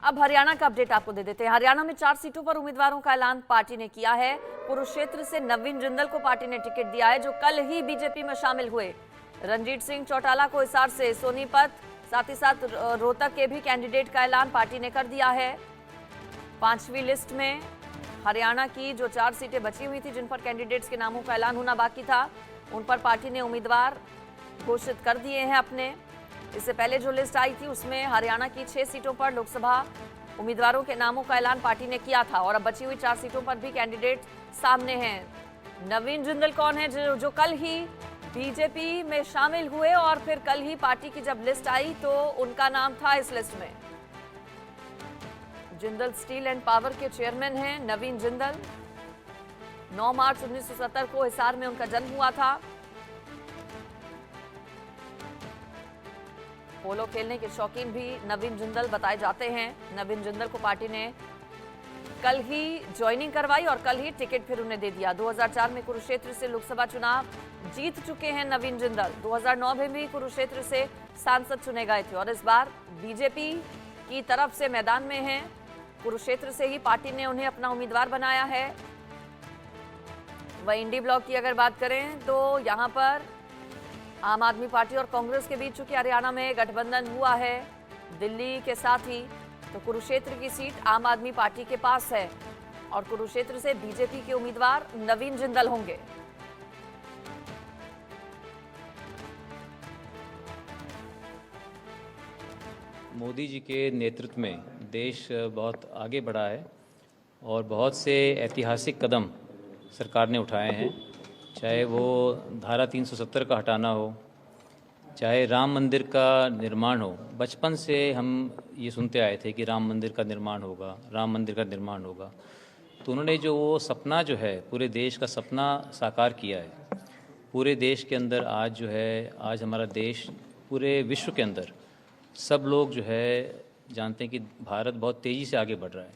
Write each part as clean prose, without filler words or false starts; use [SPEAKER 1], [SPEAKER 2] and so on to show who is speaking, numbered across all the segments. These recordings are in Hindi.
[SPEAKER 1] अब हरियाणा का अपडेट आपको दे देते हैं। हरियाणा में 4 सीटों पर उम्मीदवारों का ऐलान पार्टी ने किया है। कुरुक्षेत्र से नवीन जिंदल को पार्टी ने टिकट दिया है, जो कल ही बीजेपी में शामिल हुए। रणजीत सिंह चौटाला को हिसार से सोनीपत, साथ ही साथ रोहतक के भी कैंडिडेट का ऐलान पार्टी ने कर दिया है। 5वीं लिस्ट में हरियाणा की जो 4 सीटें बची हुई थी, जिन पर कैंडिडेट्स के नामों का ऐलान होना बाकी था, उन पर पार्टी ने उम्मीदवार घोषित कर दिए हैं अपने। इससे पहले जो लिस्ट आई थी उसमें हरियाणा की 6 सीटों पर लोकसभा उम्मीदवारों के नामों का ऐलान पार्टी ने किया था, और अब बची हुई 4 सीटों पर भी कैंडिडेट सामने हैं। नवीन जिंदल कौन है, जो कल ही बीजेपी में शामिल हुए, और फिर कल ही पार्टी की जब लिस्ट आई तो उनका नाम था इस लिस्ट में। जिंदल स्टील एंड पावर के चेयरमैन हैं नवीन जिंदल। 9 मार्च 1970 को हिसार में उनका जन्म हुआ था। पोलो खेलने के शौकीन भी नवीन जिंदल बताए जाते हैं। नवीन जिंदल को पार्टी ने कल ही ज्वाइनिंग करवाई और कल ही टिकट फिर उन्हें दे दिया। 2004 में कुरुक्षेत्र से लोकसभा चुनाव जीत चुके हैं नवीन जिंदल। 2009 में भी कुरुक्षेत्र से सांसद चुने गए थे और इस बार बीजेपी की तरफ से मैदान में हैं। कुरुक्षेत्र से ही पार्टी ने उन्हें अपना उम्मीदवार बनाया है। वहीं इंडी ब्लॉक की अगर बात करें तो यहां पर आम आदमी पार्टी और कांग्रेस के बीच चूंकि हरियाणा में गठबंधन हुआ है दिल्ली के साथ ही, तो कुरुक्षेत्र की सीट आम आदमी पार्टी के पास है और कुरुक्षेत्र से बीजेपी के उम्मीदवार नवीन जिंदल होंगे।
[SPEAKER 2] मोदी जी के नेतृत्व में देश बहुत आगे बढ़ा है और बहुत से ऐतिहासिक कदम सरकार ने उठाए हैं, चाहे वो धारा 370 का हटाना हो, चाहे राम मंदिर का निर्माण हो। बचपन से हम ये सुनते आए थे कि राम मंदिर का निर्माण होगा, राम मंदिर का निर्माण होगा। तो उन्होंने जो वो सपना जो है पूरे देश का सपना साकार किया है। पूरे देश के अंदर आज जो है, आज हमारा देश पूरे विश्व के अंदर सब लोग जो है जानते हैं कि भारत बहुत तेज़ी से आगे बढ़ रहा है।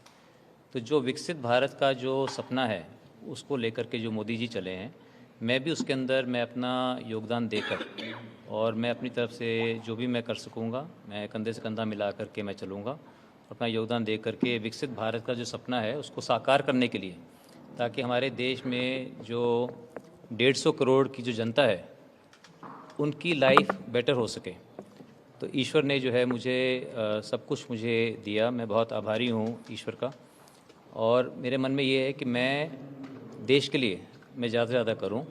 [SPEAKER 2] तो जो विकसित भारत का जो सपना है उसको लेकर के जो मोदी जी चले हैं, मैं भी उसके अंदर मैं अपना योगदान देकर और मैं अपनी तरफ से जो भी मैं कर सकूँगा, मैं कंधे से कंधा मिला करके मैं चलूँगा, अपना योगदान दे करके विकसित भारत का जो सपना है उसको साकार करने के लिए, ताकि हमारे देश में जो 150 करोड़ की जो जनता है उनकी लाइफ बेटर हो सके। तो ईश्वर ने जो है मुझे सब कुछ मुझे दिया, मैं बहुत आभारी हूँ ईश्वर का। और मेरे मन में ये है कि मैं देश के लिए मैं ज़्यादा से ज़्यादा करूँ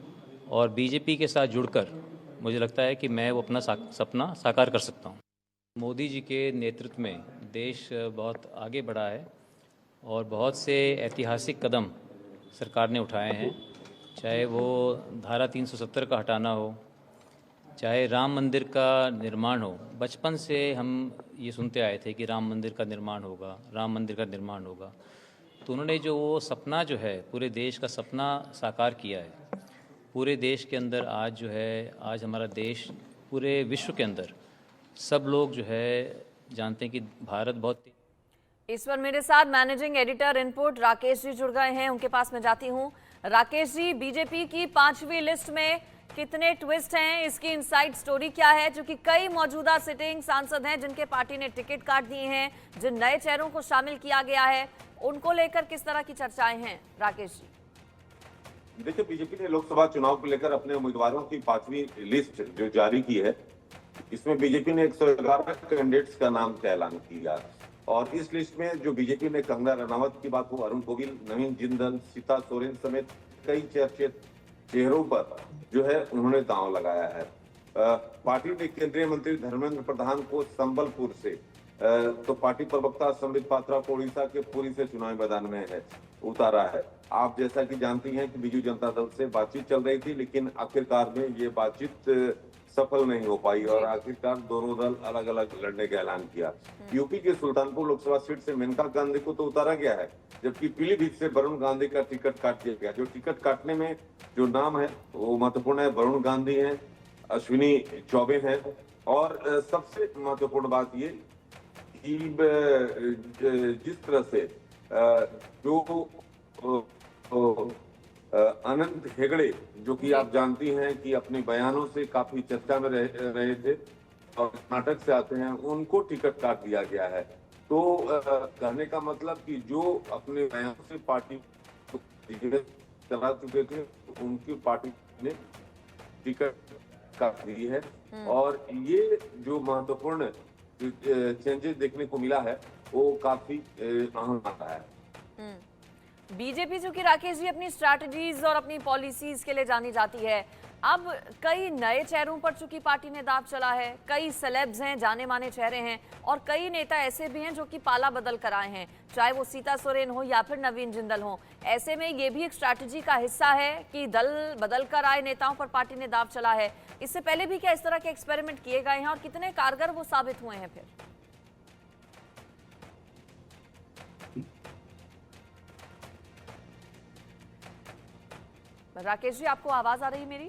[SPEAKER 2] और बीजेपी के साथ जुड़कर मुझे लगता है कि मैं वो अपना सपना साकार कर सकता हूँ। मोदी जी के नेतृत्व में देश बहुत आगे बढ़ा है और बहुत से ऐतिहासिक कदम सरकार ने उठाए हैं, चाहे वो धारा 370 का हटाना हो, चाहे राम मंदिर का निर्माण हो। बचपन से हम ये सुनते आए थे कि राम मंदिर का निर्माण होगा, राम मंदिर का निर्माण होगा। तो उन्होंने जो वो सपना जो है पूरे देश का सपना साकार किया है। पूरे देश के अंदर आज जो है, आज हमारा देश पूरे विश्व के अंदर सब लोग जो है जानते हैं कि भारत बहुत।
[SPEAKER 1] इस पर मेरे साथ managing editor input Rakesh ji जुड़ गए हैं, उनके पास मैं जाती हूं। राकेश जी, बीजेपी की 5वीं लिस्ट में कितने ट्विस्ट हैं, इसकी इनसाइड स्टोरी क्या है? क्योंकि कई मौजूदा सिटिंग सांसद हैं जिनके पार्टी ने टिकट काट दिए हैं, जिन नए चेहरों को शामिल किया गया है, उनको लेकर किस तरह की चर्चाएं हैं? राकेश जी,
[SPEAKER 3] देखिए, बीजेपी ने लोकसभा चुनाव को लेकर अपने उम्मीदवारों की 5वीं लिस्ट जो जारी की है, इसमें बीजेपी ने 111 कैंडिडेट्स का नाम का ऐलान किया और इस लिस्ट में जो बीजेपी ने कंगना रनावत की बात हो, अरुण गोविल, नवीन जिंदल, सीता सोरेन समेत कई चर्चित चेहरों पर जो है उन्होंने दांव लगाया है। पार्टी ने केंद्रीय मंत्री धर्मेंद्र प्रधान को संबलपुर से, तो पार्टी प्रवक्ता संबित पात्रा को उड़ीसा के पुरी से चुनावी मैदान में है उतारा है। आप जैसा कि जानती हैं कि बीजू जनता दल से बातचीत चल रही थी, लेकिन आखिरकार में ये बातचीत सफल नहीं हो पाई और आखिरकार दोनों दल अलग अलग लड़ने का ऐलान किया। यूपी के सुल्तानपुर लोकसभा सीट से मेनका गांधी को तो उतारा गया है, जबकि पीलीभीत से वरुण गांधी का टिकट काट दिया गया। जो टिकट काटने में जो नाम है वो महत्वपूर्ण है, वरुण गांधी हैं, अश्विनी चौबे हैं और सबसे महत्वपूर्ण बात ये कि जिस तरह से जो अनंत हेगड़े, जो कि आप जानती हैं कि अपने बयानों से काफी चर्चा में रहे थे और कर्नाटक से आते हैं, उनको टिकट काट दिया गया है। तो कहने का मतलब कि जो अपने नया से पार्टी को चला चुके थे उनकी पार्टी ने टिकट काट दी है और ये जो महत्वपूर्ण चेंजेस देखने को मिला है वो काफी अहम आता है।
[SPEAKER 1] बीजेपी चूंकि राकेश जी अपनी स्ट्रैटेजीज और अपनी पॉलिसीज के लिए जानी जाती है, अब कई नए चेहरों पर चूंकि पार्टी ने दांव चला है, कई सेलेब्स हैं, जाने माने चेहरे हैं और कई नेता ऐसे भी हैं जो कि पाला बदल कर आए हैं, चाहे वो सीता सोरेन हो या फिर नवीन जिंदल हो। ऐसे में ये भी एक स्ट्रैटेजी का हिस्सा है कि दल बदल कर आए नेताओं पर पार्टी ने दांव चला है। इससे पहले भी क्या इस तरह के एक्सपेरिमेंट किए गए हैं और कितने कारगर वो साबित हुए हैं? फिर राकेश जी, आपको आवाज आ रही है मेरी?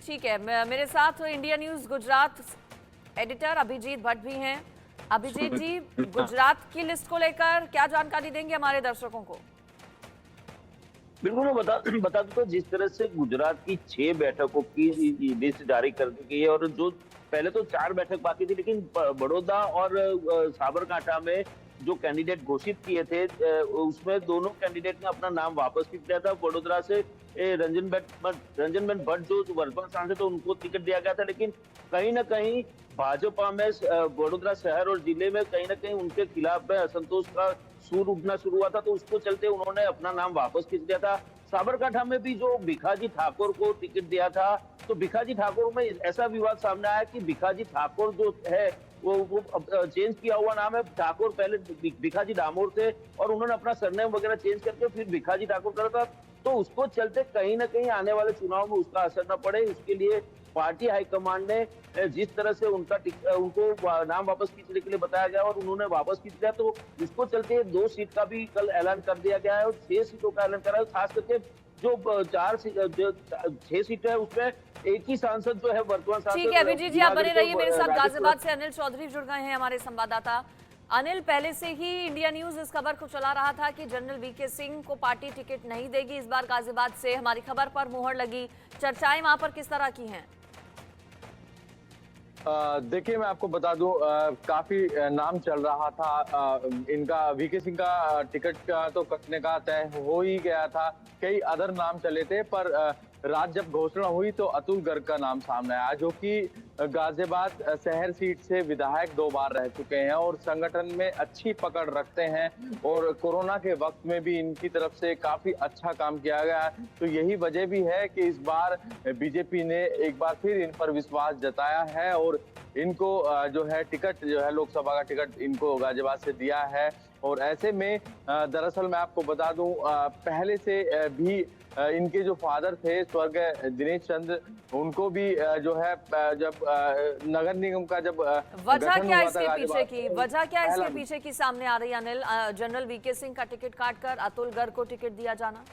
[SPEAKER 1] ठीक है, मेरे साथ India news Gujarat editor Abhijit Bhatt भी हैं। अभिजीत जी, गुजरात की लिस्ट को लेकर क्या जानकारी देंगे हमारे दर्शकों को?
[SPEAKER 4] बिल्कुल, मैं बता दूं तो जिस तरह से गुजरात की 6 बैठकों की लिस्ट जारी कर दी गई है और जो पहले तो 4 बैठक बाकी थी, लेकिन बड़ौदा और साबरकांठा में जो कैंडिडेट घोषित किए थे उसमें दोनों कैंडिडेट ने अपना नाम वापस खींच लिया था। वडोदरा से रंजनबेन भट्ट जो वर्तमान सांसद थे उनको टिकट दिया गया था, लेकिन कहीं ना कहीं भाजपा में वडोदरा शहर और जिले में कहीं ना कहीं उनके खिलाफ में असंतोष का सूर उठना शुरू हुआ था, तो उसको चलते उन्होंने अपना नाम वापस खींच लिया था। साबरकांठा में भी जो भिखाजी ठाकुर को टिकट दिया था, तो भिखाजी ठाकुर में ऐसा विवाद सामने आया कि भिखाजी ठाकुर जो है वो चेंज किया हुआ नाम है ठाकुर, पहले भिखाजी डामोर थे और उन्होंने अपना सरनेम वगैरह चेंज करके फिर भिखाजी ठाकुर करा था। तो उसको चलते कहीं ना कहीं आने वाले चुनाव में उसका असर न पड़े, उसके लिए पार्टी हाईकमान ने जिस तरह से उनको नाम वापस खींचने के लिए बताया गया और उन्होंने वापस खींच लिया, तो उसको चलते 2 सीट का भी कल ऐलान कर दिया गया है और 6 सीटों का ऐलान करा है। खास करके जो 6 सीटें है उसमें एक ही सांसद जो है वर्तमान सांसद।
[SPEAKER 1] ठीक है अभिजीत जी, आप बने रहिए मेरे साथ। गाजियाबाद से अनिल चौधरी जुड़ गए हैं हमारे संवाददाता। अनिल, पहले से ही इंडिया न्यूज इस खबर को चला रहा था कि जनरल वीके सिंह को पार्टी टिकट नहीं देगी इस बार गाजियाबाद से। हमारी खबर पर मुहर लगी, चर्चाएं वहां पर किस तरह की हैं?
[SPEAKER 5] देखिए, मैं आपको बता दूं, काफी नाम चल रहा था इनका। वीके सिंह का टिकट का तो कटने का तय हो ही गया था, कई अदर नाम चले थे, पर रात जब घोषणा हुई तो अतुल गर्ग का नाम सामने आया, जो कि गाजियाबाद शहर सीट से विधायक 2 बार रह चुके हैं और संगठन में अच्छी पकड़ रखते हैं और कोरोना के वक्त में भी इनकी तरफ से काफी अच्छा काम किया गया। तो यही वजह भी है कि इस बार बीजेपी ने एक बार फिर इन पर विश्वास जताया है और इनको जो है टिकट, जो है लोकसभा का टिकट इनको गाजियाबाद से दिया है। और ऐसे में दरअसल मैं आपको बता दूं, पहले से भी इनके जो फादर थे स्वर्गीय दिनेश चंद्र, उनको भी जो है जब नगर निगम का जब
[SPEAKER 1] वजह क्या इसके पीछे की, वजह क्या इसके पीछे की सामने आ रही है अनिल? जनरल वीके सिंह का टिकट काटकर अतुल गर्ग को टिकट दिया जाना?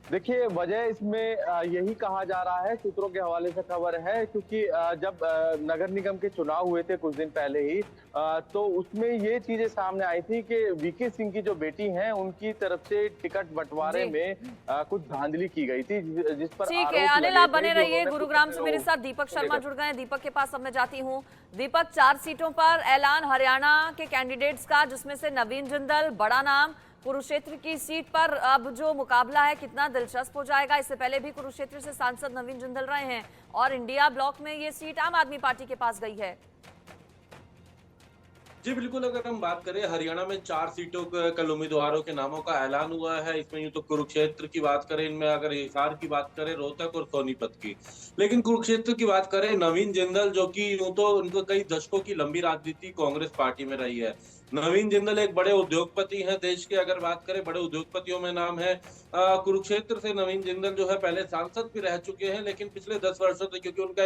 [SPEAKER 5] देखिए, वजह इसमें यही कहा जा रहा है, सूत्रों के हवाले से खबर है, क्योंकि जब नगर निगम के चुनाव हुए थे कुछ दिन पहले ही, तो उसमें ये चीजें सामने आई थी कि वीके सिंह की जो बेटी हैं उनकी तरफ से टिकट बंटवारे में कुछ धांधली की गई थी, जिस पर
[SPEAKER 1] ठीक है अनिल, आप बने रहिए। गुरुग्राम से मेरे साथ दीपक शर्मा जुड़ गए हैं। दीपक के पास अब मैं जाती हूँ। दीपक, 4 सीटों पर ऐलान हरियाणा के कैंडिडेट्स का, जिसमें से नवीन जिंदल बड़ा नाम। कुरुक्षेत्र की सीट पर अब जो मुकाबला है कितना दिलचस्प हो जाएगा? इससे पहले भी कुरुक्षेत्र से सांसद नवीन जिंदल रहे हैं और इंडिया ब्लॉक में ये सीट आम आदमी पार्टी के पास गई है।
[SPEAKER 6] जी बिल्कुल, अगर हम बात करें हरियाणा में 4 सीटों के कल उम्मीदवारों के नामों का ऐलान हुआ है। इसमें यूं तो कुरुक्षेत्र की बात करें, इनमें अगर हिसार की बात करें, रोहतक और सोनीपत की, लेकिन कुरुक्षेत्र की बात करें, नवीन जिंदल जो कि यूं तो उनको कई दशकों की लंबी राजनीति कांग्रेस पार्टी में रही है। नवीन जिंदल एक बड़े उद्योगपति हैं, देश के अगर बात करें बड़े उद्योगपतियों में नाम है। कुरुक्षेत्र से नवीन जिंदल जो है पहले सांसद भी रह चुके हैं, लेकिन पिछले 10 वर्षों से क्योंकि उनका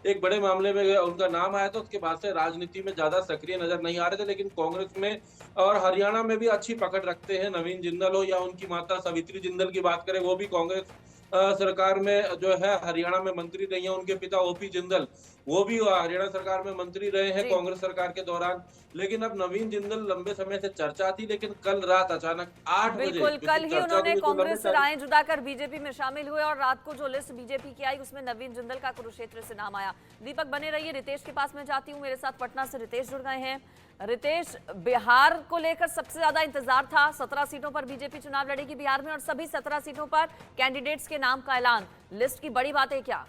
[SPEAKER 6] एक बड़े मामले में उनका नाम आया, तो उसके बाद से राजनीति में ज्यादा सक्रिय नजर नहीं आ रहे थे, लेकिन कांग्रेस में और हरियाणा में भी अच्छी पकड़ रखते हैं। नवीन जिंदल हो या उनकी माता सवित्री जिंदल की बात करें, वो भी कांग्रेस सरकार में जो है हरियाणा में मंत्री रही हैं। उनके पिता ओपी जिंदल वो भी हरियाणा सरकार में मंत्री रहे हैं
[SPEAKER 1] जी।
[SPEAKER 6] कांग्रेस सरकार के दौरान। लेकिन अब नवीन जिंदल लंबे समय से चर्चा थी, लेकिन कल रात अचानक 8 बजे,
[SPEAKER 1] बिल्कुल,
[SPEAKER 6] क्योंकि
[SPEAKER 1] कल ही
[SPEAKER 6] चर्चा
[SPEAKER 1] उन्होंने
[SPEAKER 6] तो बिल्कुल लंबे
[SPEAKER 1] कांग्रेस से
[SPEAKER 6] टाइम।
[SPEAKER 1] राहें जुदाकर बीजेपी में शामिल हुए और रात को जो लिस्ट बीजेपी की आई उसमें नवीन जिंदल का कुरुक्षेत्र से नाम आया। दीपक बने रहिए, रितेश के पास मैं जाती हूँ, मेरे साथ पटना से रितेश जुड़ गए हैं। रितेश, बिहार को लेकर सबसे ज्यादा इंतजार था, 17 सीटों पर बीजेपी चुनाव लड़ेगी बिहार में और सभी 17 सीटों पर कैंडिडेट्स के नाम का ऐलान। लिस्ट की बड़ी बातें क्या?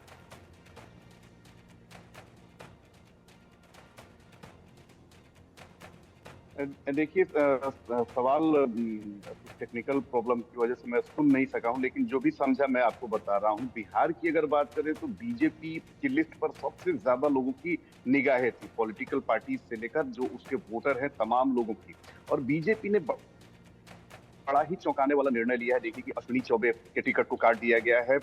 [SPEAKER 7] देखिए, सवाल टेक्निकल प्रॉब्लम की वजह से मैं सुन नहीं सका हूं, लेकिन जो भी समझा मैं आपको बता रहा हूं। बिहार की अगर बात करें तो बीजेपी की लिस्ट पर सबसे ज्यादा लोगों की निगाहें थी, पॉलिटिकल पार्टी से लेकर जो उसके वोटर हैं तमाम लोगों की। और बीजेपी ने बड़ा ही चौंकाने वाला निर्णय लिया है। देखिए कि अश्विनी चौबे के टिकट को काट दिया गया है।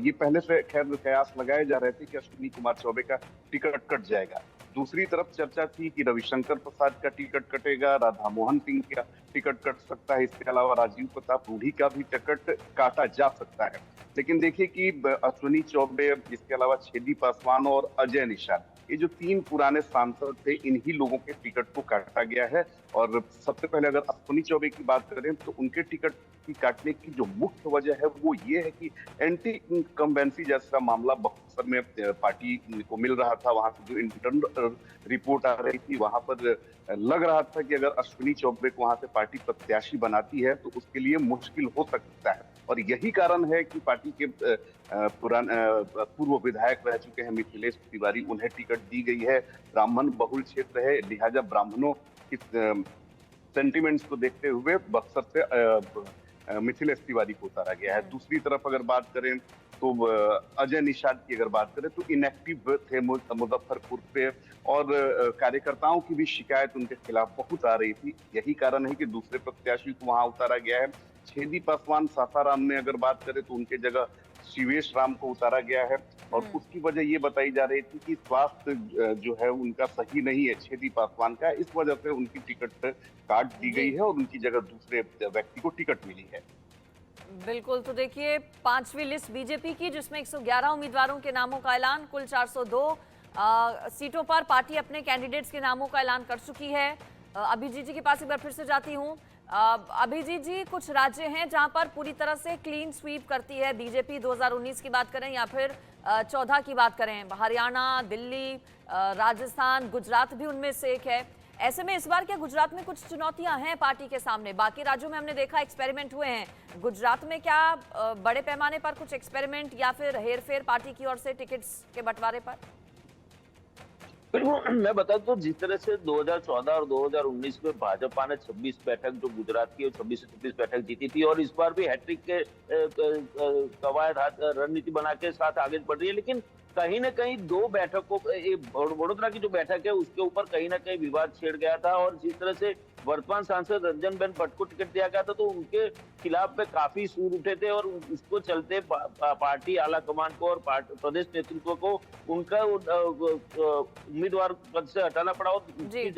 [SPEAKER 7] ये पहले से खैर कयास लगाए जा रहे थे कि अश्विनी कुमार चौबे का टिकट कट जाएगा। दूसरी तरफ चर्चा थी कि रविशंकर प्रसाद का टिकट कटेगा, राधा मोहन सिंह का टिकट कट सकता है, इसके अलावा राजीव प्रताप रूढ़ी का भी टिकट काटा जा सकता है। लेकिन देखिए कि अश्विनी चौबे, इसके अलावा छेदी पासवान और अजय निषाद, ये जो 3 पुराने सांसद थे, इन्हीं लोगों के टिकट को काटा गया है। और सबसे पहले अगर अश्विनी चौबे की बात करें तो उनके टिकट की काटने की जो मुख्य वजह है वो ये है कि एंटी इनकम्बेंसी जैसा मामला बक्सर में पार्टी को मिल रहा था। वहां से जो इंटरनल रिपोर्ट आ रही थी, वहां पर लग रहा था कि अगर अश्विनी चौबे को वहां से पार्टी प्रत्याशी बनाती है तो उसके लिए मुश्किल हो सकता है। और यही कारण है कि पार्टी के पूर्व विधायक रह चुके हैं मिथिलेश तिवारी, उन्हें टिकट दी गई है। ब्राह्मण बहुल क्षेत्र है, लिहाजा ब्राह्मणों की सेंटिमेंट्स को देखते हुए बक्सर से मिथिलेश तिवारी को उतारा गया है। दूसरी तरफ अगर बात करें तो अजय निषाद की अगर बात करें तो इनएक्टिव थे मुजफ्फरपुर पे, और कार्यकर्ताओं की भी शिकायत उनके खिलाफ बहुत आ रही थी। यही कारण है कि दूसरे प्रत्याशी को वहां उतारा गया है। छेदी पासवान सासाराम में अगर बात करें तो उनके जगह शिवेश राम को उतारा गया है। और उसकी वजह ये बताई जा रही थी कि स्वास्थ्य जो है उनका सही नहीं है छेदी पासवान का, इस वजह से उनकी टिकट काट दी गई है और उनकी जगह दूसरे व्यक्ति को टिकट मिली है।
[SPEAKER 1] बिल्कुल, तो देखिए 5वीं लिस्ट बीजेपी की जिसमें 111 उम्मीदवारों के नामों का ऐलान, कुल 402 सीटों पर पार्टी अपने कैंडिडेट्स के नामों का ऐलान कर चुकी है। अभिजीत जी के पास एक बार फिर से जाती हूँ। अभिजीत जी, कुछ राज्य हैं जहां पर पूरी तरह से क्लीन स्वीप करती है बीजेपी, 2019 की बात करें या फिर 14 की बात करें, हरियाणा, दिल्ली, राजस्थान, गुजरात भी उनमें से एक है। ऐसे में इस बार क्या गुजरात में कुछ चुनौतियां हैं पार्टी के सामने? बाकी राज्यों में हमने देखा एक्सपेरिमेंट हुए हैं, गुजरात में क्या बड़े पैमाने पर कुछ एक्सपेरिमेंट या फिर हेरफेर पार्टी की ओर से टिकट्स के बंटवारे पर?
[SPEAKER 4] बिल्कुल, मैं बता दूं, जिस तरह से 2014 और 2019 में भाजपा ने 26 बैठक जो गुजरात की 26 से 26 बैठक जीती थी, और इस बार भी हैट्रिक के कवायद रणनीति बना के साथ आगे बढ़ रही है। लेकिन कहीं ना कहीं 2 बैठकों वडोदरा की जो बैठक है उसके ऊपर कहीं ना कहीं विवाद छिड़ गया था। और जिस तरह से वर्तमान सांसद रंजनबेन भट्ट को टिकट दिया गया था तो उनके खिलाफ में काफी सूर उठे थे, और उसको चलते पार्टी आला कमान को और प्रदेश नेतृत्व को उनका उम्मीदवार पद से हटाना पड़ा और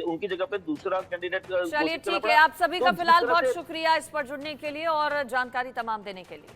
[SPEAKER 4] उनकी जगह पे दूसरा कैंडिडेट।
[SPEAKER 1] चलिए ठीक है, आप सभी का फिलहाल बहुत शुक्रिया इस पर जुड़ने के लिए और जानकारी तमाम देने के लिए।